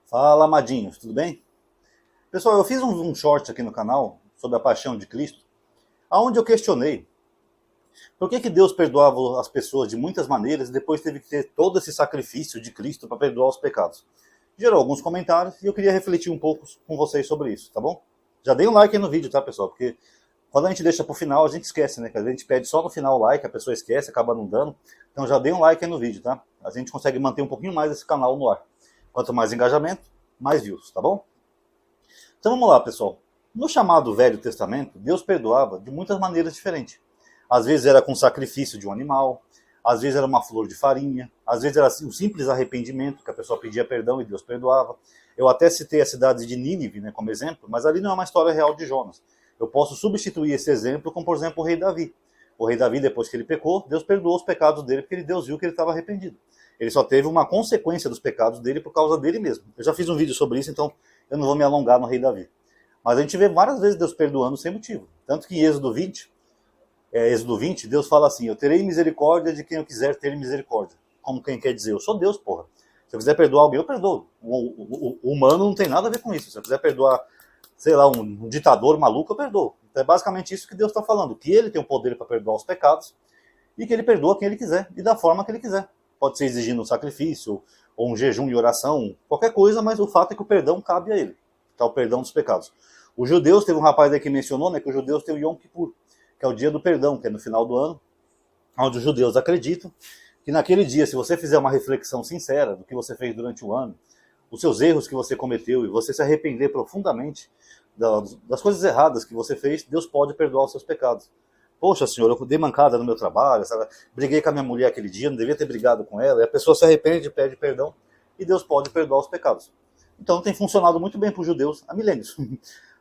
Fala, amadinhos, tudo bem? Pessoal, eu fiz um short aqui no canal sobre a paixão de Cristo, onde eu questionei por que Deus perdoava as pessoas de muitas maneiras e depois teve que ter todo esse sacrifício de Cristo para perdoar os pecados. Gerou alguns comentários e eu queria refletir um pouco com vocês sobre isso, tá bom? Já dei um like aí no vídeo, tá, pessoal? Porque quando a gente deixa pro final, a gente esquece, né? A gente pede só no final o like, a pessoa esquece, acaba não dando. Então já dei um like aí no vídeo, tá? A gente consegue manter um pouquinho mais esse canal no ar. Quanto mais engajamento, mais views, tá bom? Então vamos lá, pessoal. No chamado Velho Testamento, Deus perdoava de muitas maneiras diferentes. Às vezes era com sacrifício de um animal, às vezes era uma flor de farinha, às vezes era um simples arrependimento, que a pessoa pedia perdão e Deus perdoava. Eu até citei a cidade de Nínive, né, como exemplo, mas ali não é uma história real de Jonas. Eu posso substituir esse exemplo com, por exemplo, o rei Davi. O rei Davi, depois que ele pecou, Deus perdoou os pecados dele, porque Deus viu que ele estava arrependido. Ele só teve uma consequência dos pecados dele por causa dele mesmo. Eu já fiz um vídeo sobre isso, então eu não vou me alongar no rei Davi. Mas a gente vê várias vezes Deus perdoando sem motivo. Tanto que em Êxodo 20, Deus fala assim: eu terei misericórdia de quem eu quiser ter misericórdia. Como quem quer dizer, eu sou Deus, porra. Se eu quiser perdoar alguém, eu perdoo. O humano não tem nada a ver com isso. Se eu quiser perdoar, sei lá, um ditador maluco, eu perdoo. Então é basicamente isso que Deus está falando. Que ele tem o poder para perdoar os pecados e que ele perdoa quem ele quiser e da forma que ele quiser. Pode ser exigindo um sacrifício, ou um jejum e oração, qualquer coisa, mas o fato é que o perdão cabe a ele. Tá, o perdão dos pecados. Os judeus, teve um rapaz aí que mencionou, né, que os judeus têm o Yom Kippur, que é o dia do perdão, que é no final do ano, onde os judeus acreditam que naquele dia, se você fizer uma reflexão sincera do que você fez durante o ano, os seus erros que você cometeu, e você se arrepender profundamente das coisas erradas que você fez, Deus pode perdoar os seus pecados. Poxa, senhor, eu dei mancada no meu trabalho, sabe? Briguei com a minha mulher aquele dia, não devia ter brigado com ela, e a pessoa se arrepende, pede perdão, e Deus pode perdoar os pecados. Então tem funcionado muito bem para os judeus há milênios.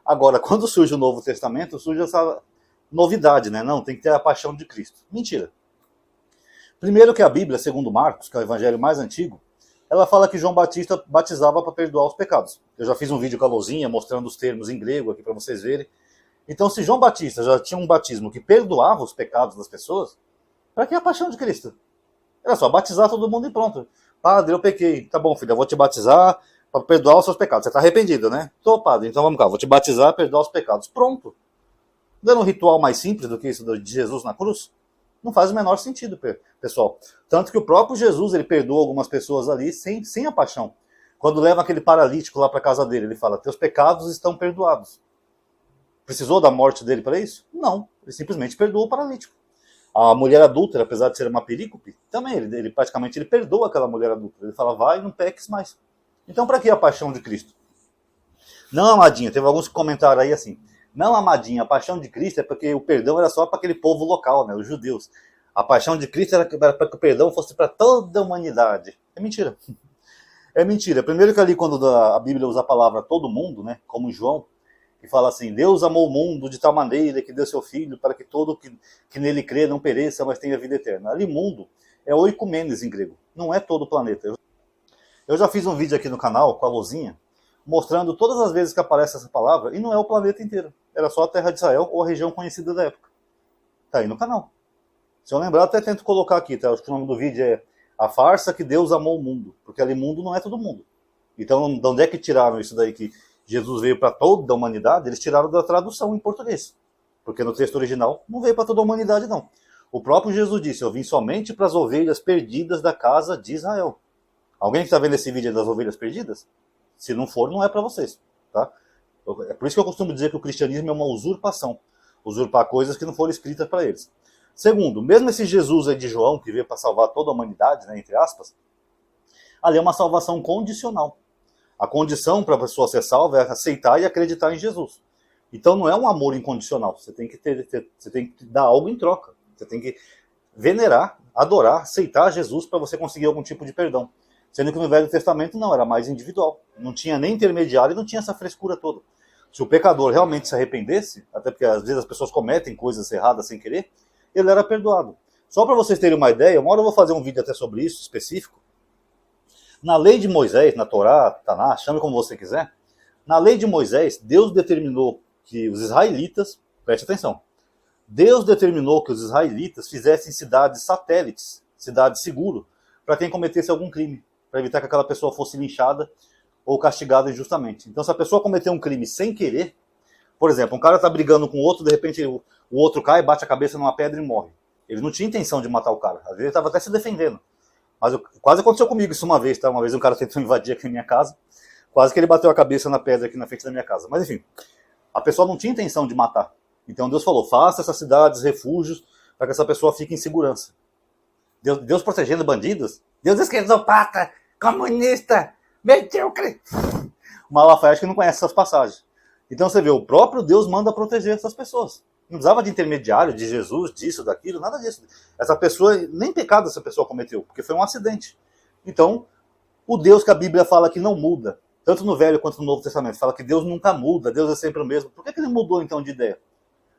Agora, quando surge o Novo Testamento, surge essa novidade, né? Não, tem que ter a paixão de Cristo. Mentira. Primeiro que a Bíblia, segundo Marcos, que é o evangelho mais antigo, ela fala que João Batista batizava para perdoar os pecados. Eu já fiz um vídeo com a Lozinha mostrando os termos em grego aqui para vocês verem. Então, se João Batista já tinha um batismo que perdoava os pecados das pessoas, para que a paixão de Cristo? Era só batizar todo mundo e pronto. Padre, eu pequei. Tá bom, filho, eu vou te batizar para perdoar os seus pecados. Você está arrependido, né? Tô, padre, então vamos cá, vou te batizar para perdoar os pecados. Pronto. Dando um ritual mais simples do que isso de Jesus na cruz? Não faz o menor sentido, pessoal. Tanto que o próprio Jesus, ele perdoa algumas pessoas ali sem a paixão. Quando leva aquele paralítico lá para casa dele, ele fala: teus pecados estão perdoados. Precisou da morte dele para isso? Não. Ele simplesmente perdoou o paralítico. A mulher adúltera, apesar de ser uma perícope, também, ele praticamente ele perdoa aquela mulher adúltera. Ele fala: vai, não peques mais. Então, para que a paixão de Cristo? Não, amadinha, teve alguns que comentaram aí assim: não, amadinha, a paixão de Cristo é porque o perdão era só para aquele povo local, né, os judeus. A paixão de Cristo era para que o perdão fosse para toda a humanidade. É mentira. É mentira. Primeiro que ali, quando a Bíblia usa a palavra todo mundo, né, como João, que fala assim: Deus amou o mundo de tal maneira que deu seu Filho para que todo que nele crê não pereça, mas tenha vida eterna. Ali, mundo é oikomenes em grego, não é todo o planeta. Eu já fiz um vídeo aqui no canal com a Lozinha, mostrando todas as vezes que aparece essa palavra, e não é o planeta inteiro. Era só a terra de Israel ou a região conhecida da época. Tá aí no canal. Se eu lembrar, até tento colocar aqui, tá? Acho que o nome do vídeo é A Farsa que Deus Amou o Mundo, porque ali mundo não é todo mundo. Então, de onde é que tiraram isso daí que Jesus veio para toda a humanidade? Eles tiraram da tradução em português. Porque no texto original não veio para toda a humanidade, não. O próprio Jesus disse: eu vim somente para as ovelhas perdidas da casa de Israel. Alguém que está vendo esse vídeo das ovelhas perdidas? Se não for, não é para vocês. Tá? É por isso que eu costumo dizer que o cristianismo é uma usurpação. Usurpar coisas que não foram escritas para eles. Segundo, mesmo esse Jesus aí de João, que veio para salvar toda a humanidade, né, entre aspas, ali é uma salvação condicional. A condição para a pessoa ser salva é aceitar e acreditar em Jesus. Então não é um amor incondicional. Você tem que dar algo em troca. Você tem que venerar, adorar, aceitar Jesus para você conseguir algum tipo de perdão. Sendo que no Velho Testamento não, era mais individual. Não tinha nem intermediário e não tinha essa frescura toda. Se o pecador realmente se arrependesse, até porque às vezes as pessoas cometem coisas erradas sem querer, ele era perdoado. Só para vocês terem uma ideia, uma hora eu vou fazer um vídeo até sobre isso, específico. Na lei de Moisés, na Torá, Taná, chame como você quiser, na lei de Moisés, Deus determinou que os israelitas, preste atenção, Deus determinou que os israelitas fizessem cidades satélites, cidades seguras, para quem cometesse algum crime, para evitar que aquela pessoa fosse linchada ou castigado injustamente. Então, se a pessoa cometer um crime sem querer, por exemplo, um cara está brigando com o outro, de repente o outro cai, bate a cabeça numa pedra e morre. Ele não tinha intenção de matar o cara, às vezes ele estava até se defendendo. Mas quase aconteceu comigo isso uma vez, tá? Uma vez um cara tentou invadir aqui na minha casa, quase que ele bateu a cabeça na pedra aqui na frente da minha casa. Mas enfim, a pessoa não tinha intenção de matar. Então Deus falou, faça essas cidades refúgios para que essa pessoa fique em segurança. Deus protegendo bandidos? Deus esquerdopata, comunista, medíocre. O Malafaia acho que não conhece essas passagens. Então você vê, o próprio Deus manda proteger essas pessoas. Não precisava de intermediário, de Jesus, disso, daquilo, nada disso. Essa pessoa, nem pecado essa pessoa cometeu, porque foi um acidente. Então, o Deus que a Bíblia fala que não muda, tanto no Velho quanto no Novo Testamento, fala que Deus nunca muda, Deus é sempre o mesmo. Por que ele mudou então de ideia?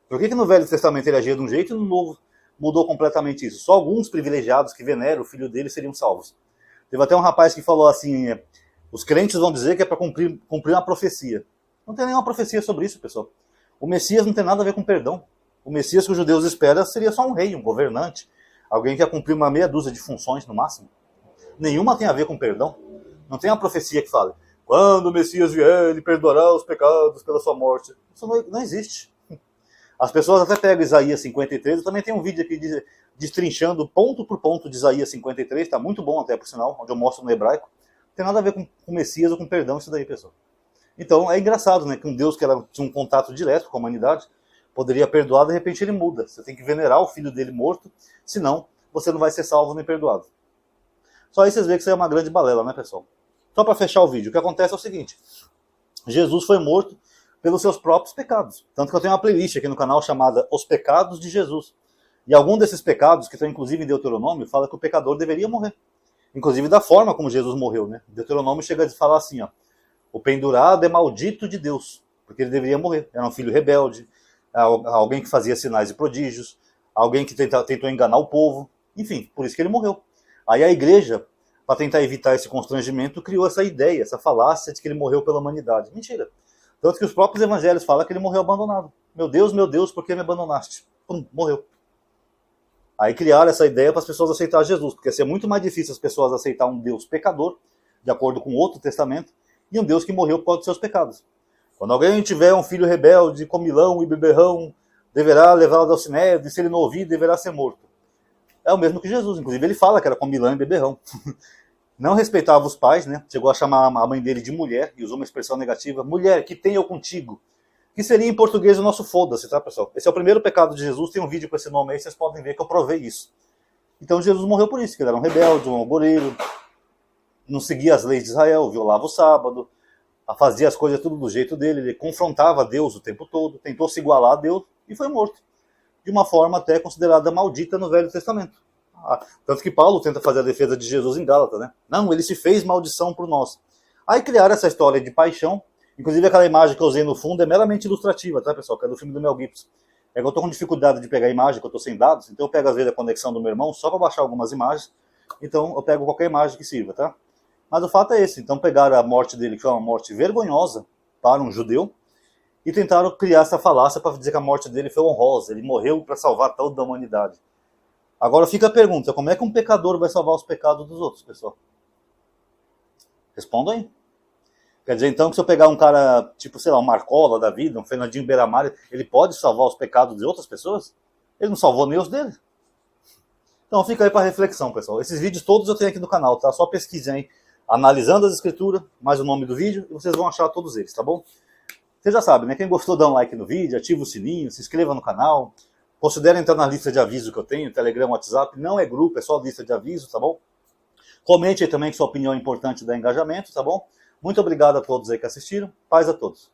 Por que no Velho Testamento ele agia de um jeito e no Novo mudou completamente isso? Só alguns privilegiados que veneram o filho dele seriam salvos. Teve até um rapaz que falou assim, os crentes vão dizer que é para cumprir uma profecia. Não tem nenhuma profecia sobre isso, pessoal. O Messias não tem nada a ver com perdão. O Messias que os judeus esperam seria só um rei, um governante, alguém que ia cumprir uma meia dúzia de funções no máximo. Nenhuma tem a ver com perdão. Não tem uma profecia que fale, quando o Messias vier, ele perdoará os pecados pela sua morte. Isso não existe. As pessoas até pegam Isaías 53, eu também tenho um vídeo aqui destrinchando ponto por ponto de Isaías 53, está muito bom até por sinal, onde eu mostro no hebraico. Não tem nada a ver com Messias ou com perdão isso daí, pessoal. Então é engraçado, né, que um Deus que tinha um contato direto com a humanidade, poderia perdoar, de repente ele muda. Você tem que venerar o filho dele morto, senão você não vai ser salvo nem perdoado. Só aí vocês veem que isso é uma grande balela, né, pessoal? Só para fechar o vídeo, o que acontece é o seguinte, Jesus foi morto pelos seus próprios pecados. Tanto que eu tenho uma playlist aqui no canal chamada Os Pecados de Jesus. E algum desses pecados, que estão inclusive em Deuteronômio, fala que o pecador deveria morrer. Inclusive da forma como Jesus morreu, né? Deuteronômio chega a falar assim, ó, o pendurado é maldito de Deus, porque ele deveria morrer. Era um filho rebelde, alguém que fazia sinais e prodígios, alguém que tentou enganar o povo, enfim, por isso que ele morreu. Aí a igreja, para tentar evitar esse constrangimento, criou essa ideia, essa falácia de que ele morreu pela humanidade. Mentira. Tanto que os próprios evangelhos falam que ele morreu abandonado. Meu Deus, por que me abandonaste? Pum, morreu. Aí criaram essa ideia para as pessoas aceitarem Jesus, porque ia ser muito mais difícil as pessoas aceitar um Deus pecador, de acordo com outro testamento, e um Deus que morreu por causa dos seus pecados. Quando alguém tiver um filho rebelde, comilão e beberrão, deverá levá-lo ao sinédrio, e se ele não ouvir, deverá ser morto. É o mesmo que Jesus, inclusive ele fala que era comilão e beberrão. Não respeitava os pais, né? Chegou a chamar a mãe dele de mulher, e usou uma expressão negativa, mulher, que tenho eu contigo? Que seria em português o nosso foda-se, tá, pessoal? Esse é o primeiro pecado de Jesus, tem um vídeo com esse nome aí, vocês podem ver que eu provei isso. Então Jesus morreu por isso, que ele era um rebelde, um algoreiro, não seguia as leis de Israel, violava o sábado, fazia as coisas tudo do jeito dele, ele confrontava Deus o tempo todo, tentou se igualar a Deus e foi morto. De uma forma até considerada maldita no Velho Testamento. Tanto que Paulo tenta fazer a defesa de Jesus em Gálatas, né? Não, ele se fez maldição por nós. Aí criaram essa história de paixão, inclusive aquela imagem que eu usei no fundo é meramente ilustrativa, tá, pessoal? Que é do filme do Mel Gibson. É que eu tô com dificuldade de pegar a imagem, que eu tô sem dados, então eu pego às vezes a conexão do meu irmão só para baixar algumas imagens, então eu pego qualquer imagem que sirva, tá? Mas o fato é esse, então pegaram a morte dele, que foi uma morte vergonhosa para um judeu, e tentaram criar essa falácia para dizer que a morte dele foi honrosa, ele morreu para salvar toda a humanidade. Agora fica a pergunta, como é que um pecador vai salvar os pecados dos outros, pessoal? Respondam aí. Quer dizer, então, que se eu pegar um cara, tipo, sei lá, um Marcola da vida, um Fernandinho Beiramar, ele pode salvar os pecados de outras pessoas? Ele não salvou nem os dele. Então fica aí para reflexão, pessoal. Esses vídeos todos eu tenho aqui no canal, tá? Só pesquisem aí, analisando as escrituras, mais o nome do vídeo, e vocês vão achar todos eles, tá bom? Você já sabe, né? Quem gostou, dá um like no vídeo, ativa o sininho, se inscreva no canal. Considere entrar na lista de aviso que eu tenho, Telegram, WhatsApp, não é grupo, é só lista de aviso, tá bom? Comente aí também que sua opinião é importante, dá engajamento, tá bom? Muito obrigado a todos aí que assistiram, paz a todos.